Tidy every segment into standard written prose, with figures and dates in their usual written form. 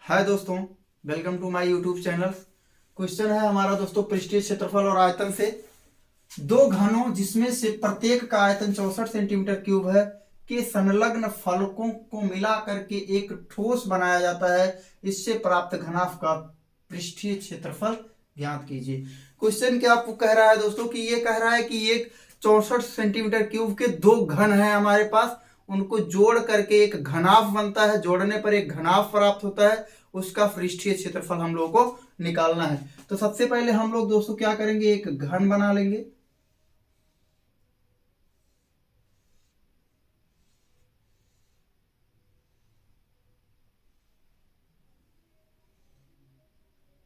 हाय दोस्तों, welcome to my YouTube channel. Question है हमारा दोस्तों पृष्ठीय क्षेत्रफल और आयतन से दो घनों जिसमें से प्रत्येक का आयतन 64 सेंटीमीटर क्यूब है के संलग्न फलकों को मिला करके एक ठोस बनाया जाता है। इससे प्राप्त घनाभ का पृष्ठीय क्षेत्रफल ज्ञात कीजिए। क्वेश्चन क्या आपको कह रहा है दोस्तों कि ये कह रहा है कि एक 64 सेंटीमीटर क्यूब के दो घन हैं हमारे पास, उनको जोड़ करके एक घनाभ बनता है। जोड़ने पर एक घनाभ प्राप्त होता है, उसका पृष्ठीय क्षेत्रफल हम लोग को निकालना है। तो सबसे पहले हम लोग दोस्तों क्या करेंगे, एक घन बना लेंगे।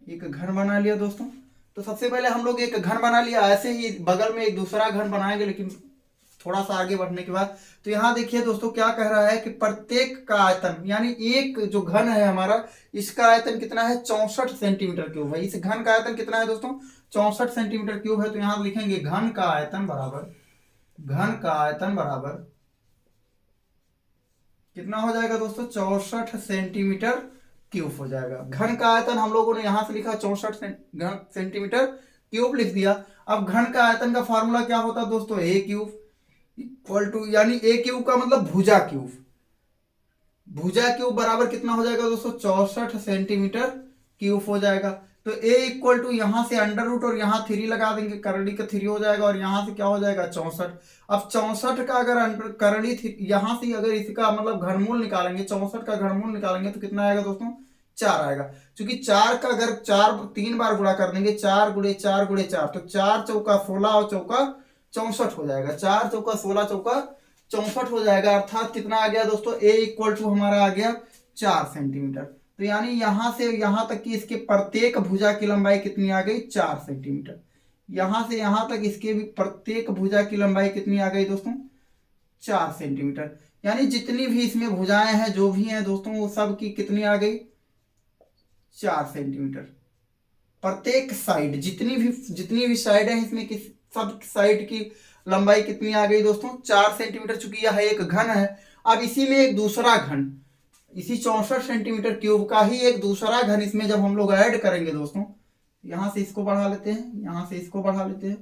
एक घन बना लिया दोस्तों। तो सबसे पहले हम लोग एक घन बना लिया, ऐसे ही बगल में एक दूसरा घन बनाएंगे, लेकिन थोड़ा सा आगे बढ़ने के बाद। तो यहाँ देखिए दोस्तों क्या कह रहा है कि प्रत्येक का आयतन, यानी एक जो घन है हमारा, इसका आयतन कितना है, 64 सेंटीमीटर क्यूब है। इस घन का आयतन कितना है दोस्तों, 64 सेंटीमीटर क्यूब है। तो यहाँ लिखेंगे घन का आयतन बराबर कितना हो जाएगा दोस्तों, 64 सेंटीमीटर क्यूब हो जाएगा। घन का आयतन हम लोगों ने यहां से लिखा 64 सेंटीमीटर क्यूब लिख दिया। अब घन का आयतन का फॉर्मूला क्या होता है दोस्तों, ए क्यूब इक्वल टू, यानी ए क्यूब का मतलब भुजा क्यूब। भुजा क्यूब बराबर कितना हो जाएगा दोस्तों, 64 सेंटीमीटर क्यूब हो जाएगा। तो ए इक्वल टू यहां से अंडर रूट और यहां 3 लगा देंगे, करड़ी का 3 हो जाएगा, और यहां से क्या हो जाएगा 64। अब 64 का अगर अंडर करड़ी यहां से अगर इसका मतलब घनमूल निकालेंगे, 64 का घनमूल निकालेंगे तो कितना आएगा दोस्तों, 4 आएगा। क्योंकि 4 का अगर 3 बार गुणा कर देंगे, 4 गुणे 4 गुणे 4, तो 4 चौका 16 और चौका 64 हो जाएगा। 4 चौका 16 चौका 64 हो जाएगा। अर्थात कितना आ गया दोस्तों, ए इक्वल टू हमारा आ गया 4 सेंटीमीटर। तो यानी यहां से यहां तक की इसके प्रत्येक भुजा की लंबाई कितनी आ गई, 4 सेंटीमीटर। यहां से यहां तक इसके भी प्रत्येक भुजा की लंबाई कितनी आ गई दोस्तों, 4 सेंटीमीटर। यानी जितनी भी इसमें भुजाएं हैं, जो भी हैं दोस्तों, वो सब की कितनी आ गई, 4 सेंटीमीटर। प्रत्येक साइड जितनी भी साइड है इसमें सब साइड की लंबाई कितनी आ गई दोस्तों, 4 सेंटीमीटर। चूंकि यह एक घन है, अब इसी में एक दूसरा घन, इसी 64 सेंटीमीटर क्यूब का ही एक दूसरा घन इसमें जब हम लोग ऐड करेंगे दोस्तों, यहां से इसको बढ़ा लेते हैं, यहां से इसको बढ़ा लेते हैं,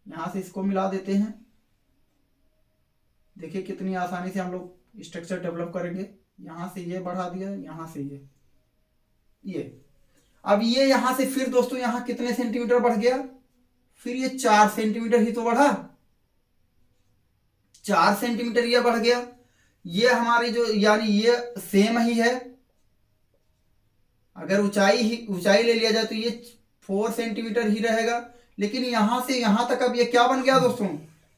यहां से इसको मिला देते हैं। देखिए कितनी आसानी से हम लोग स्ट्रक्चर डेवलप करेंगे। यहां से ये बढ़ा दिया, यहां से ये अब ये यहां से फिर दोस्तों यहां कितने सेंटीमीटर बढ़ गया, फिर ये 4 सेंटीमीटर ही तो बढ़ा, 4 सेंटीमीटर ये बढ़ गया। ये हमारी जो, यानी ये सेम ही है। अगर ऊंचाई ले लिया जाए तो ये 4 सेंटीमीटर ही रहेगा। लेकिन यहां से यहां तक अब ये क्या बन गया दोस्तों,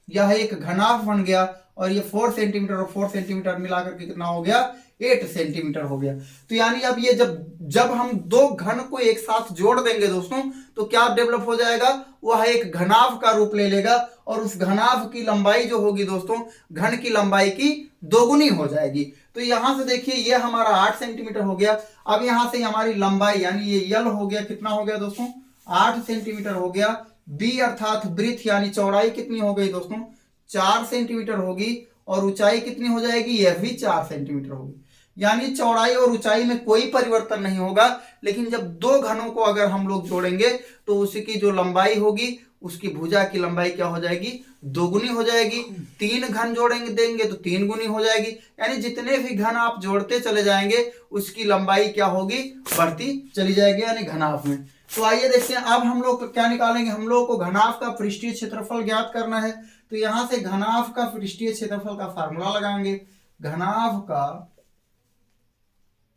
यह एक घनाभ बन गया, और ये 4 सेंटीमीटर और 4 सेंटीमीटर मिलाकर के कितना हो गया, 8 सेंटीमीटर हो गया। तो यानी अब ये जब हम दो घन को एक साथ जोड़ देंगे दोस्तों, तो क्या डेवलप हो जाएगा, वह एक घनाभ का रूप ले लेगा, और उस घनाभ की लंबाई जो होगी दोस्तों, घन की लंबाई की दोगुनी हो जाएगी। तो यहां से देखिए ये हमारा 8 सेंटीमीटर हो गया। अब यहां से हमारी लंबाई, यानी ये यल हो गया, कितना हो गया दोस्तों, 8 सेंटीमीटर हो गया। बी अर्थात ब्रीथ यानी चौड़ाई कितनी हो गई दोस्तों, 4 सेंटीमीटर होगी, और ऊंचाई कितनी हो जाएगी, यह भी 4 सेंटीमीटर होगी। यानी चौड़ाई और ऊंचाई में कोई परिवर्तन नहीं होगा। लेकिन जब दो घनों को अगर हम लोग जोड़ेंगे तो उसकी जो लंबाई होगी, उसकी भुजा की लंबाई क्या हो जाएगी, दोगुनी हो जाएगी। 3 घन जोड़ेंगे देंगे तो 3 गुनी हो जाएगी। यानी जितने भी घन आप जोड़ते चले जाएंगे उसकी लंबाई क्या होगी, बढ़ती चली जाएगी, यानी घनाभ में। तो आइए देखते हैं अब हम लोग क्या निकालेंगे। हम लोग को घनाभ का पृष्ठीय क्षेत्रफल ज्ञात करना है। तो यहां से घनाभ का पृष्ठीय क्षेत्रफल का फार्मूला लगाएंगे। घनाभ का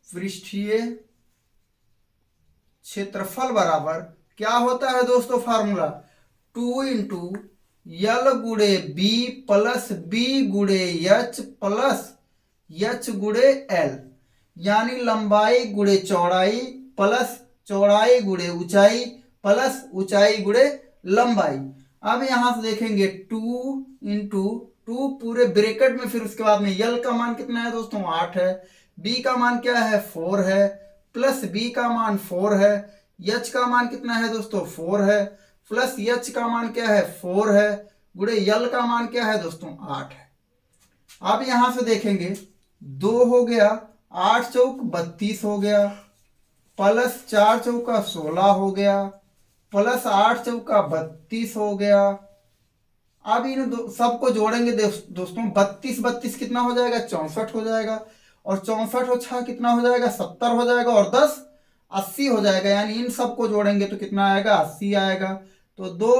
पृष्ठीय क्षेत्रफल बराबर क्या होता है दोस्तों, फार्मूला 2 इंटू यल गुड़े बी प्लस बी गुड़े एच प्लस एच गुड़े एल। यानी लंबाई गुड़े चौड़ाई प्लस चौड़ाई गुड़े ऊंचाई प्लस ऊंचाई गुड़े लंबाई। अब यहां से देखेंगे 2 इंटू 2 पूरे ब्रैकेट में, फिर उसके बाद में यल का मान कितना है दोस्तों, 8 है। बी का मान क्या है, 4 है, प्लस बी का मान 4 है। एच का मान कितना है दोस्तों, 4 है, प्लस एच का मान क्या है, 4 है, गुड़े यल का मान क्या है दोस्तों, 8 है। अब यहां से देखेंगे 2 हो गया, 8 चौक 32 हो गया, प्लस 4 चौका 16 हो गया, प्लस 8 चौका 32 हो गया। अब इन सबको जोड़ेंगे दोस्तों, 32 32 कितना हो जाएगा, 64 हो जाएगा, और 64 और 6 कितना हो जाएगा, 70 हो जाएगा, और 10 80 हो जाएगा। यानी इन सबको जोड़ेंगे तो कितना आएगा, 80 आएगा। तो 2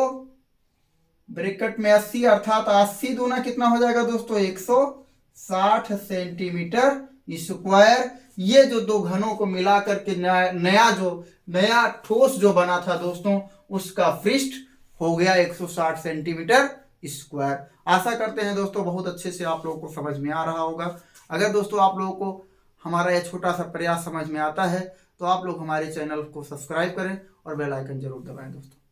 ब्रैकेट में 80 अर्थात 80 दूना कितना हो जाएगा दोस्तों, 160 सेंटीमीटर स्क्वायर। ये जो दो घनों को मिला करके नया ठोस जो बना था दोस्तों, उसका पृष्ठ हो गया 160 सेंटीमीटर स्क्वायर। आशा करते हैं दोस्तों बहुत अच्छे से आप लोगों को समझ में आ रहा होगा। अगर दोस्तों आप लोगों को हमारा यह छोटा सा प्रयास समझ में आता है तो आप लोग हमारे चैनल को सब्सक्राइब करें और बेल आइकन जरूर दबाएं दोस्तों।